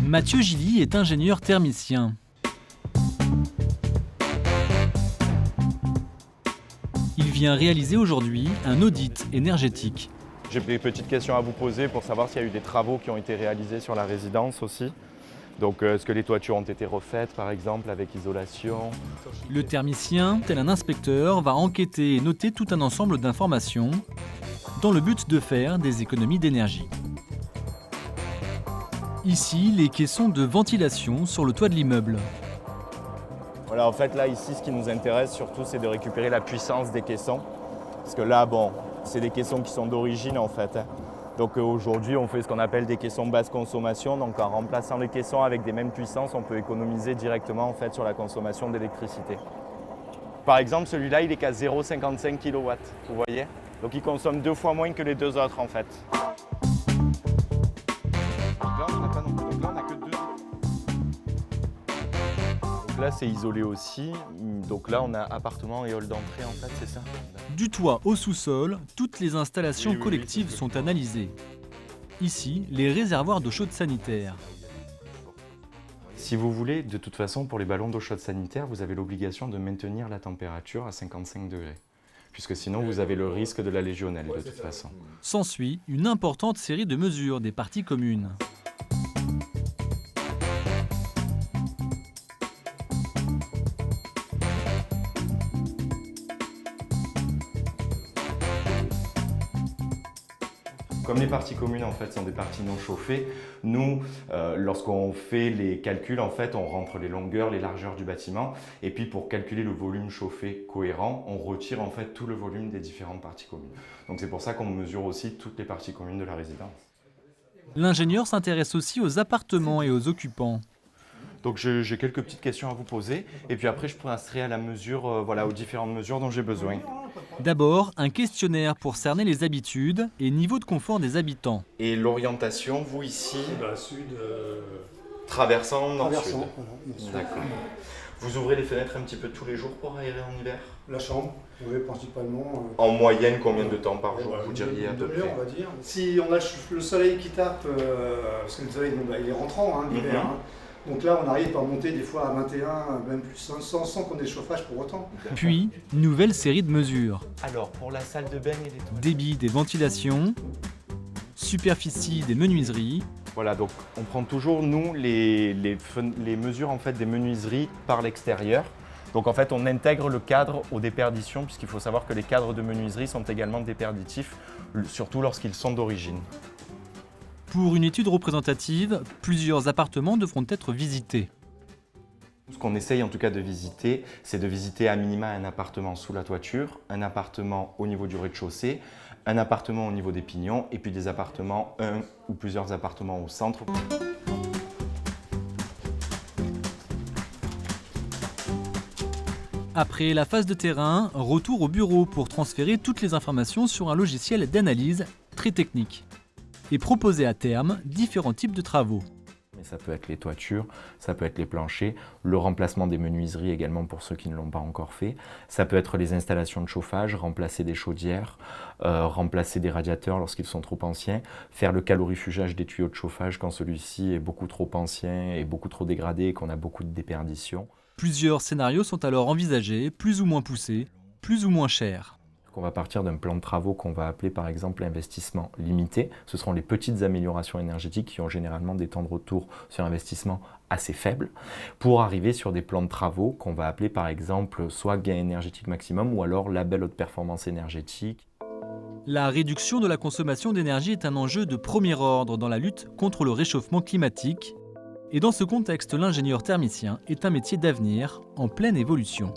Mathieu Gilly est ingénieur thermicien. Il vient réaliser aujourd'hui un audit énergétique. J'ai des petites questions à vous poser pour savoir s'il y a eu des travaux qui ont été réalisés sur la résidence aussi. Donc est-ce que les toitures ont été refaites par exemple avec isolation? Le thermicien, tel un inspecteur, va enquêter et noter tout un ensemble d'informations dans le but de faire des économies d'énergie. Ici, les caissons de ventilation sur le toit de l'immeuble. Voilà, en fait là ici ce qui nous intéresse surtout c'est de récupérer la puissance des caissons. Parce que là bon, c'est des caissons qui sont d'origine en fait. Donc aujourd'hui on fait ce qu'on appelle des caissons basse consommation. Donc en remplaçant les caissons avec des mêmes puissances, on peut économiser directement en fait sur la consommation d'électricité. Par exemple celui-là il est qu'à 0,55 kW, vous voyez. Donc il consomme 2 fois moins que les deux autres en fait. Là, c'est isolé aussi. Donc là, on a appartement et hall d'entrée, en fait, c'est ça? Du toit au sous-sol, toutes les installations collectives sont analysées. Ici, les réservoirs d'eau chaude sanitaire. Si vous voulez, de toute façon, pour les ballons d'eau chaude sanitaire, vous avez l'obligation de maintenir la température à 55 degrés. Puisque sinon, vous avez le risque de la légionnelle, de toute façon. S'ensuit une importante série de mesures des parties communes. Comme les parties communes en fait sont des parties non chauffées, nous, lorsqu'on fait les calculs, en fait, on rentre les longueurs, les largeurs du bâtiment, et puis pour calculer le volume chauffé cohérent, on retire en fait tout le volume des différentes parties communes. Donc c'est pour ça qu'on mesure aussi toutes les parties communes de la résidence. L'ingénieur s'intéresse aussi aux appartements et aux occupants. Donc j'ai quelques petites questions à vous poser, et puis après je passerai à la mesure, voilà, aux différentes mesures dont j'ai besoin. D'abord, un questionnaire pour cerner les habitudes et niveau de confort des habitants. Et l'orientation, vous ici, Sud. traversant nord-sud. Voilà, D'accord. Vous ouvrez les fenêtres un petit peu tous les jours pour aérer en hiver? La chambre, oui, principalement. En moyenne, combien de temps par jour, vous Une diriez à peu demi-heure, près? on va dire. Si on a le soleil qui tape, parce que le soleil il est rentrant l'hiver, donc là on arrive à monter des fois à 21, même plus, sans qu'on ait le chauffage pour autant. Puis, nouvelle série de mesures. Alors, pour la salle de bain et les toilettes. Débit des ventilations, superficie des menuiseries. Voilà, donc on prend toujours, nous, les mesures en fait, des menuiseries par l'extérieur. Donc en fait, on intègre le cadre aux déperditions, puisqu'il faut savoir que les cadres de menuiserie sont également déperditifs, surtout lorsqu'ils sont d'origine. Pour une étude représentative, plusieurs appartements devront être visités. Ce qu'on essaye en tout cas de visiter, c'est de visiter à minima un appartement sous la toiture, un appartement au niveau du rez-de-chaussée, un appartement au niveau des pignons et puis des appartements, un ou plusieurs appartements au centre. Après la phase de terrain, retour au bureau pour transférer toutes les informations sur un logiciel d'analyse très technique et proposer à terme différents types de travaux. Ça peut être les toitures, ça peut être les planchers, le remplacement des menuiseries également pour ceux qui ne l'ont pas encore fait. Ça peut être les installations de chauffage, remplacer des chaudières, remplacer des radiateurs lorsqu'ils sont trop anciens, faire le calorifugage des tuyaux de chauffage quand celui-ci est beaucoup trop ancien et beaucoup trop dégradé et qu'on a beaucoup de déperditions. Plusieurs scénarios sont alors envisagés, plus ou moins poussés, plus ou moins chers. On va partir d'un plan de travaux qu'on va appeler par exemple l'investissement limité. Ce seront les petites améliorations énergétiques qui ont généralement des temps de retour sur investissement assez faibles, pour arriver sur des plans de travaux qu'on va appeler par exemple soit gain énergétique maximum ou alors label haute performance énergétique. La réduction de la consommation d'énergie est un enjeu de premier ordre dans la lutte contre le réchauffement climatique. Et dans ce contexte, l'ingénieur thermicien est un métier d'avenir en pleine évolution.